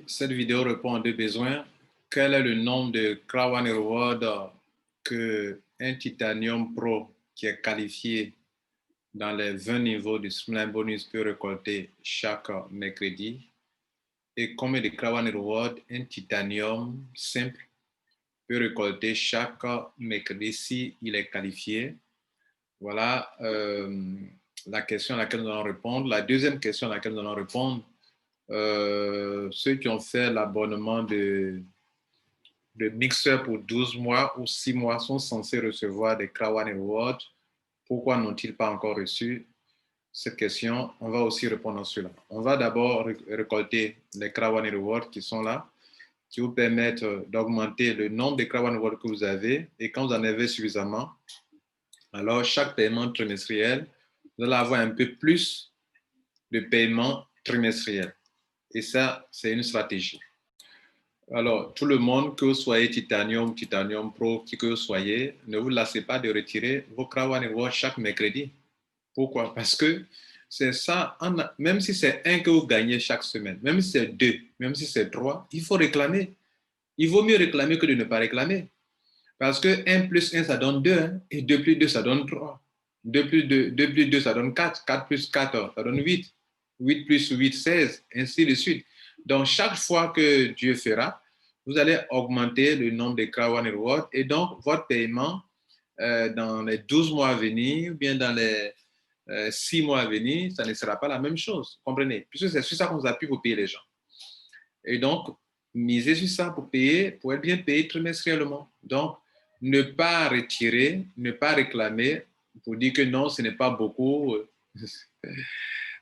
Cette vidéo répond à deux besoins. Quel est le nombre de Crown One Reward que un Titanium Pro qui est qualifié dans les 20 niveaux du Streamline Bonus peut récolter chaque mercredi? Et combien de Crown One Reward un Titanium simple peut récolter chaque mercredi si il est qualifié? Voilà la question à laquelle nous allons répondre. La deuxième question à laquelle nous allons répondre, ceux qui ont fait l'abonnement de Mixer pour 12 mois ou 6 mois sont censés recevoir des Crown Awards. Pourquoi n'ont-ils pas encore reçu cette question? On va aussi répondre à cela. On va d'abord récolter les Crown Awards qui sont là, qui vous permettent d'augmenter le nombre de Crown Awards que vous avez. Et quand vous en avez suffisamment, alors chaque paiement trimestriel, vous allez avoir un peu plus de paiement trimestriel. Et ça, c'est une stratégie. Alors, tout le monde, que vous soyez Titanium, Titanium Pro, qui que vous soyez, ne vous lassez pas de retirer vos Crown Awards chaque mercredi. Pourquoi? Parce que c'est ça, même si c'est un que vous gagnez chaque semaine, même si c'est deux, même si c'est trois, il faut réclamer. Il vaut mieux réclamer que de ne pas réclamer. Parce que 1 plus 1, ça donne 2, hein, et 2 plus 2, ça donne 3. 2 plus 2, 2 plus 2, ça donne 4. 4 plus 4, ça donne 8. 8 plus 8, 16, ainsi de suite. Donc, chaque fois que Dieu fera, vous allez augmenter le nombre de Crown Rewards et donc votre paiement dans les 12 mois à venir ou bien dans les 6 mois à venir, ça ne sera pas la même chose. Comprenez? Puisque c'est sur ça qu'on vous appuie pour payer les gens. Et donc, misez sur ça pour payer, pour être bien payé trimestriellement. Donc, ne pas retirer, ne pas réclamer pour dire que non, ce n'est pas beaucoup.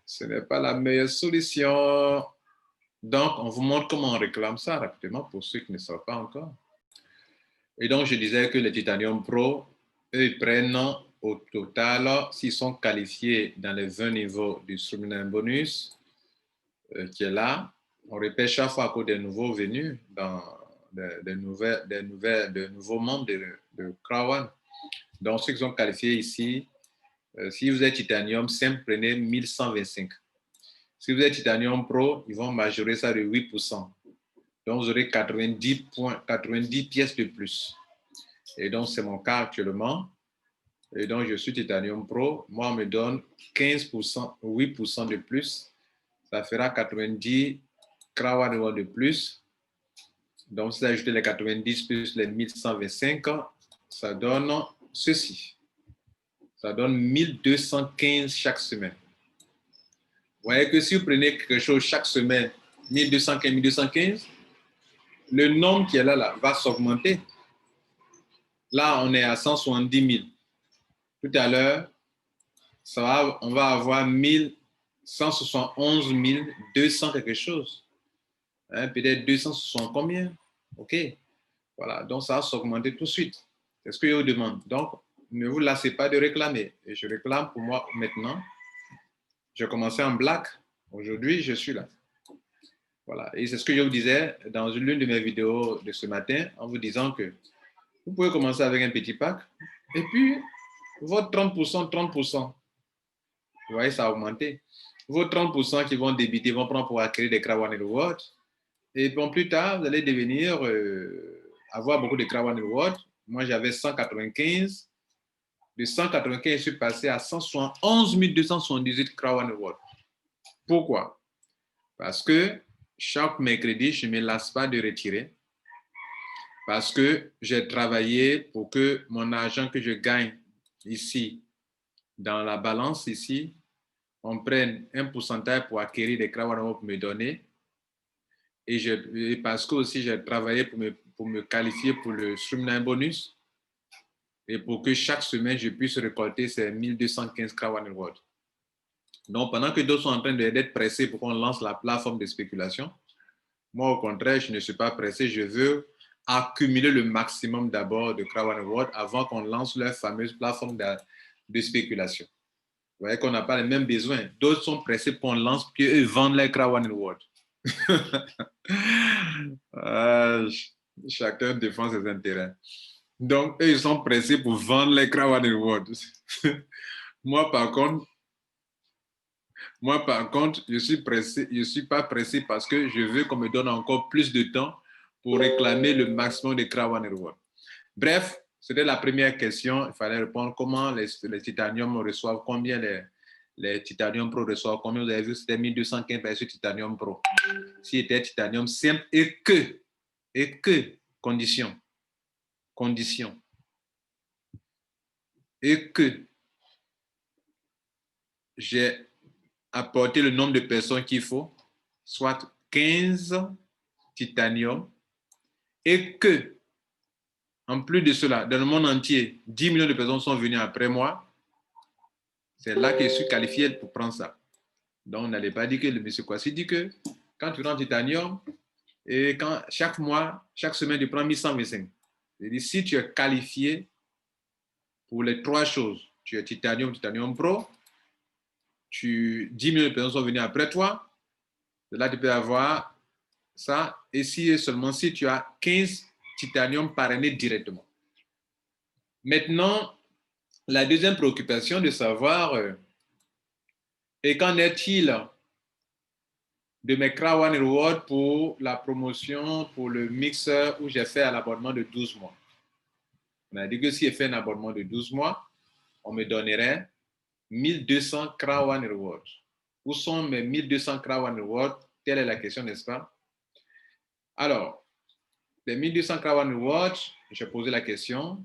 Ce n'est pas la meilleure solution. Donc, on vous montre comment on réclame ça rapidement pour ceux qui ne savent pas encore. Et donc, je disais que les Titanium Pro, eux, ils prennent au total, s'ils sont qualifiés dans les 20 niveaux du Streamline Bonus, qui est là, on répète chaque fois à cause des nouveaux venus, dans des nouveaux membres de Crown. Donc, ceux qui sont qualifiés ici, si vous êtes Titanium, simple, prenez 1125. Si vous êtes Titanium Pro, ils vont majorer ça de 8%. Donc, vous aurez 90 pièces de plus. Et donc, c'est mon cas actuellement. Et donc, je suis Titanium Pro. Moi, on me donne 15%, 8% de plus. Ça fera 90 Crown de plus. Donc, si vous ajoutez les 90 plus les 1125, ça donne ceci. Ça donne 1215 chaque semaine. Vous voyez que si vous prenez quelque chose chaque semaine, 1215, 1215, le nombre qui est là va s'augmenter. Là, on est à 170 000. Tout à l'heure, on va avoir 171 200 quelque chose. Hein, peut-être 260 combien? OK. Voilà, donc ça va s'augmenter tout de suite. C'est ce que je vous demande. Donc, ne vous lassez pas de réclamer. Et je réclame pour moi maintenant. J'ai commencé en black. Aujourd'hui, je suis là. Voilà. Et c'est ce que je vous disais dans l'une de mes vidéos de ce matin en vous disant que vous pouvez commencer avec un petit pack et puis votre 30%, 30%. Vous voyez, ça a augmenté. Vos 30% qui vont débiter vont prendre pour acquérir des Crown Rewards. Et bon, plus tard, vous allez devenir, avoir beaucoup de Crown Rewards. Moi, j'avais 195. De 195, je suis passé à 171 278 Crown Rewards. Pourquoi? Parce que chaque mercredi, je ne me lasse pas de retirer. Parce que j'ai travaillé pour que mon argent que je gagne ici, dans la balance ici, on prenne un pourcentage pour acquérir des Crown Rewards pour me donner. Et parce que aussi j'ai travaillé pour me qualifier pour le Streamline Bonus et pour que chaque semaine je puisse récolter ces 1215 Crown Rewards. Donc, pendant que d'autres sont en train d'être pressés pour qu'on lance la plateforme de spéculation, moi, au contraire, je ne suis pas pressé. Je veux accumuler le maximum d'abord de Crown Rewards avant qu'on lance leur fameuse plateforme de spéculation. Vous voyez qu'on n'a pas les mêmes besoins. D'autres sont pressés pour qu'on lance, puis eux vendent les Crown Rewards. Chacun défend ses intérêts. Donc, eux, ils sont pressés pour vendre les Crown Rewards. Moi, par contre, Moi, par contre, je suis pressé, je suis pas pressé parce que je veux qu'on me donne encore plus de temps pour réclamer le maximum de Crown Reward. Bref, c'était la première question. Il fallait répondre comment les Titanium reçoivent, combien les Titanium Pro reçoivent, combien vous avez vu, c'était 1215 versus Titanium Pro. Si c'était Titanium simple condition, et que j'ai apporté le nombre de personnes qu'il faut, soit 15 Titanium, et que, en plus de cela, dans le monde entier, 10 millions de personnes sont venues après moi, c'est là que je suis qualifié pour prendre ça. Donc, on n'allait pas dire que le monsieur Kwasi dit que quand tu prends Titanium, et quand chaque mois, chaque semaine, tu prends 1125. C'est-à-dire, si tu es qualifié pour les trois choses, tu es Titanium, Titanium Pro, 10 millions de personnes sont venues après toi, là, tu peux avoir ça. Et si seulement si tu as 15 Titanium parrainés directement. Maintenant, la deuxième préoccupation de savoir, et qu'en est-il de mes Crown Reward pour la promotion, pour le mixeur où j'ai fait un abonnement de 12 mois. On a dit que si j'ai fait un abonnement de 12 mois, on me donnerait 1200 Crown Rewards. Où sont mes 1200 Crown Rewards? Telle est la question, n'est-ce pas? Alors, les 1200 Crown Rewards, j'ai posé la question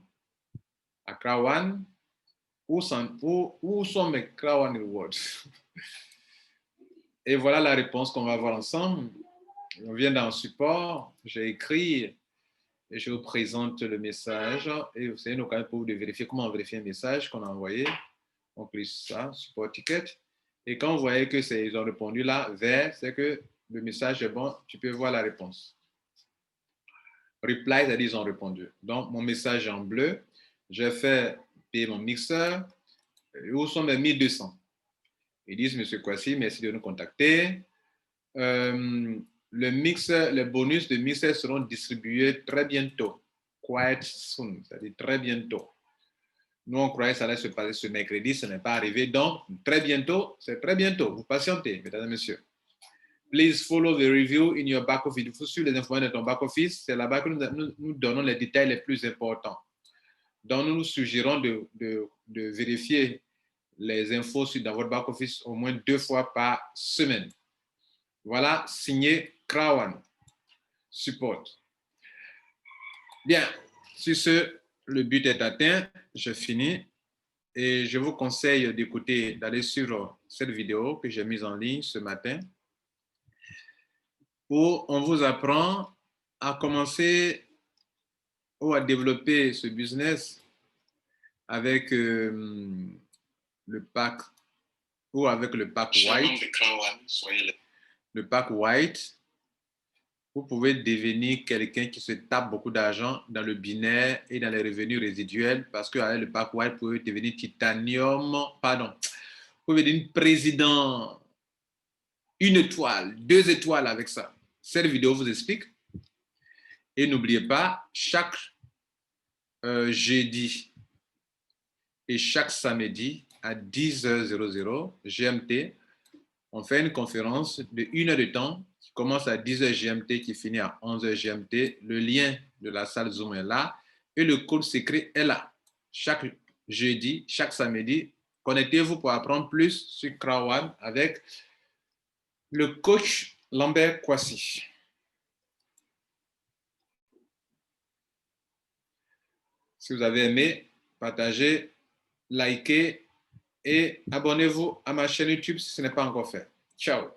à Crown, où sont mes Crown Rewards? Et voilà la réponse qu'on va voir ensemble. On vient dans le support, j'ai écrit et je vous présente le message. Et vous savez, nous, quand même, pour vérifier comment vérifier un message qu'on a envoyé, on clique ça, support ticket. Et quand vous voyez que ils ont répondu là, vert, c'est que le message est bon, tu peux voir la réponse. Reply, c'est-à-dire ils ont répondu. Donc, mon message est en bleu. J'ai fait payer mon mixeur. Où sont mes 1200? Ils disent, Monsieur Kwasi, merci de nous contacter. Les bonus de mixeur seront distribués très bientôt. Quite soon, c'est-à-dire très bientôt. Nous, on croyait que ça allait se passer ce mercredi, ce n'est pas arrivé. Donc, très bientôt, c'est très bientôt. Vous patientez, mesdames et messieurs. Please follow the review in your back office. Il faut suivre les informations de ton back office. C'est là-bas que nous donnons les détails les plus importants. Donc, nous nous suggérons de vérifier les infos dans votre back office au moins 2 fois par semaine. Voilà, signé Crown Support. Bien, sur ce, le but est atteint. Je finis et je vous conseille d'écouter, d'aller sur cette vidéo que j'ai mise en ligne ce matin où on vous apprend à commencer ou à développer ce business avec le pack ou avec le pack white. Le pack white, vous pouvez devenir quelqu'un qui se tape beaucoup d'argent dans le binaire et dans les revenus résiduels parce qu'avec le pack white, vous pouvez devenir titanium, pardon, vous pouvez devenir président, 1 étoile, 2 étoiles avec ça. Cette vidéo vous explique. Et n'oubliez pas, chaque jeudi et chaque samedi à 10h00 GMT, on fait une conférence de 1 heure de temps qui commence à 10h GMT, qui finit à 11h GMT. Le lien de la salle Zoom est là et le code secret est là. Chaque jeudi, chaque samedi, connectez-vous pour apprendre plus sur Crown avec le coach Lambert Kwasi. Si vous avez aimé, partagez, likez et abonnez-vous à ma chaîne YouTube si ce n'est pas encore fait. Ciao.